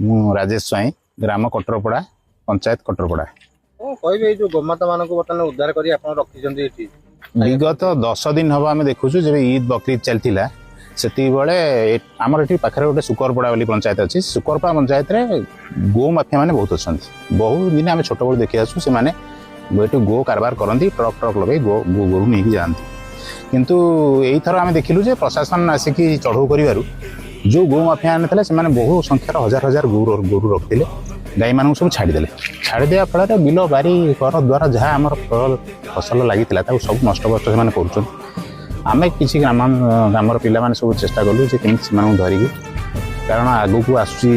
मु राजेश स्वाई ग्राम कटरपड़ा पंचायत कटरपड़ा कहे जो गोमाता मान बर्तमान उद्धार कर विगत 10 दिन हम आम देखुचु जब ईद बकरीद चलता से आमर ये पाखे गोटे सुकरपड़ा वाली पंचायत अच्छी सुकरपड़ा पंचायत रे गो माफिया मैंने बहुत अच्छा बहुत दिन आम छोट बड़ देखी आसू से गो कारबार करती ट्रक ट्रक लगे गो गोरु नहीं जाती किंतु यही थर आम देखिलु जे प्रशासन आसिक चढ़ऊ कर जो गो माफिया आने से बहु संख्यार हजार हजार गोरु रखते गाई मान सब छाड़ीदे छाड़ीदे फल बिल बारी घर द्वारा जहाँ आम फसल लगी सब नष्टभ्रष्ट से आम कि ग्रामर पिला सब चेष्टा कलु कमी धरिकी कारण आग को आसूँ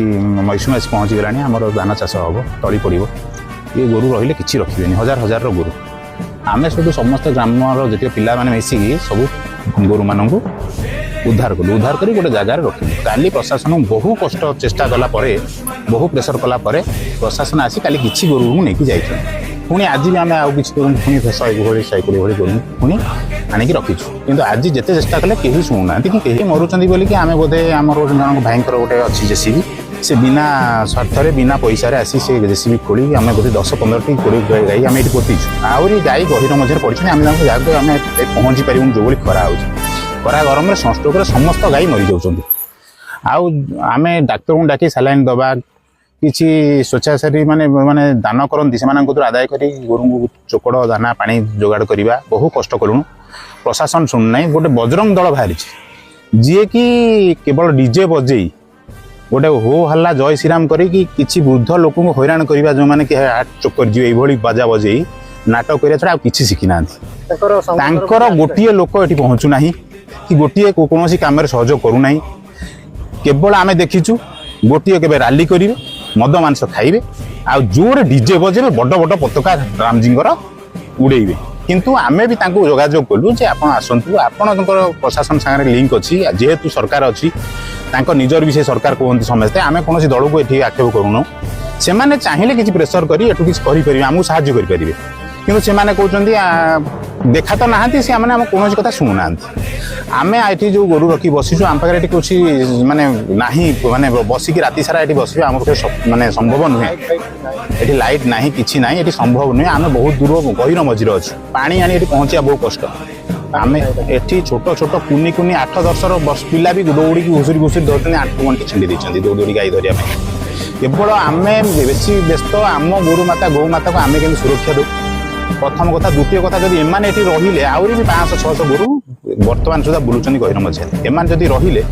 मईसुमास पहुँची गलानी आमर धान चाष हम तली पड़ ये गोरु रही कि रखिए हजार हजार गोरु आम सब समस्त ग्रामर जितने पिला माने मिसिकी सब गोरु मानू उद्धार कलु उद्धार कर गोटे जगार रखिलु काली प्रशासन बहु कष्ट चेष्टा कला बहु प्रेसर कला प्रशासन आसी काली किसी गोरु नहीं जाइए पुणी आज भी आम आउ कि पुणी 100 भली गोरु पुणी आणिकी रखीचु किंतु आज जिते चेष्टा कले कहीं शुणुना कि कहीं मरुँच बोलिकी आम बोधे आम जन भाई गोटे अच्छी जेसीबी से बिना स्वार्थ बिना पैसा आसी से जेसीबी खोली आम बोधे 10-15 20 गाई आम ये पोतीचु आहरी गाई गहिर मझे पड़ी आम जगह आम पहुँची पारूँ जो भाई खरा हो खरा गरम में सनस्ट्रोक समस्त गाई मरी जाऊँ आम डाक्तर को डाकी सालाइन दबा किसी स्वेच्छाचारी माने माने दान करती से आदाय कर गोरु चोकड़ दाना पानी जोगाड़ करवा बहु कष्ट कलुणु प्रशासन शुणुना गोटे बजरंग दल बाहरी जी कि केवल डीजे बजे गोटे हो हल्ला जय श्रीराम करी वृद्ध लोक हैरान करवा जो मैंने कि हाट चोकर जी ये बाजा बजे नाटक करने छड़ा किसी शिखी ना गोटे लोक ये पहुँचुना कि गोटे कौन कम सहयोग करूना केवल आम देखीचु गोटे के राली करेंगे मद मांस खाइबे आ जोर डीजे बजे बड़ बड़ पताका रामजी उड़ेबे किंतु आमे भी तांको जोगाजोग कलु जे आपण आसंतु आपण प्रशासन संगे लिंक अच्छी जेहेतु सरकार अच्छी तांको निजर भी से सरकार कहते समस्ते आमे कौन दल को ये आक्षेप करूँ से मैंने चाहिए किसी प्रेसर कर आमको साहाय्य करेंगे किंतु से मैंने कहते देखा तो नहांती से आम कौन कथा शुणुना आम ये जो गोरु रखी बसीचु आम पाखे कुछ माने ना माने बसिकी राति सारा ये बस आम माने संभव नुहे ये लाइट ना कि ना ये संभव नुहे आम बहुत दूर गहिर मझीरे अच्छे पानी आनी पहुँचा बहुत कष्ट आम ये छोट छोट कुनी कुनी 8-10 पिला भी दौड़ी घुसुरी घुसुरी धरते 8 घंटे छिंडी देते दौड़ी गाई धरिया केवल आम बेसी व्यस्त आम गोरु माता गौ माता को आम के सुरक्षा दो प्रथम कथा द्वितीय कथा जब एमाने रहिले आहरी भी 500-600 गोरु बर्तमान सुधा बुलूचंदी गहिर मझे एमान जदि रहिले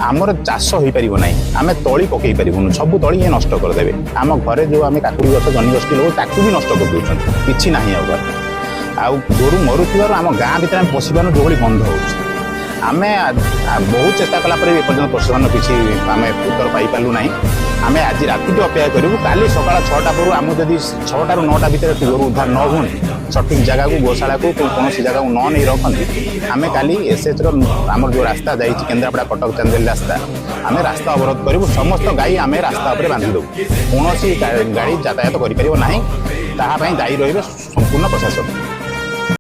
आमर चाष हो पारिबो नाही आमे तळी पकई पारिबुनु सब तळी ये नष्ट कर देबे आम घरे जो आमे काकुड़ी गछ जनी गछ लोग ताकू भी नष्ट कर दउछन किछि नाही आ गोरु मरुथिबार आम गाँ भीतर आम पशिबानु जो भली बंध होउछ आमे बहुत चेष्टा कला पर एपर्यंत प्रशासन किसी आम उत्तर पाई पालु नाही आम आज राति अपेक्षा करूँ काली सका 6टा पर आम जदि 6टा 9टा भर गोरु उद्धार न हो सठिक जगह को गोशाला को कौन जगह को नहीं रखती आम काली एसएच रमर जो रास्ता जा केन्द्रापड़ा कटक चांदेल रास्ता आम रास्ता अवरोध करूँ समस्त गाई आम रास्ता बांधि दू कौन गाड़ी यातायात करें ना दायी रही संपूर्ण प्रशासन।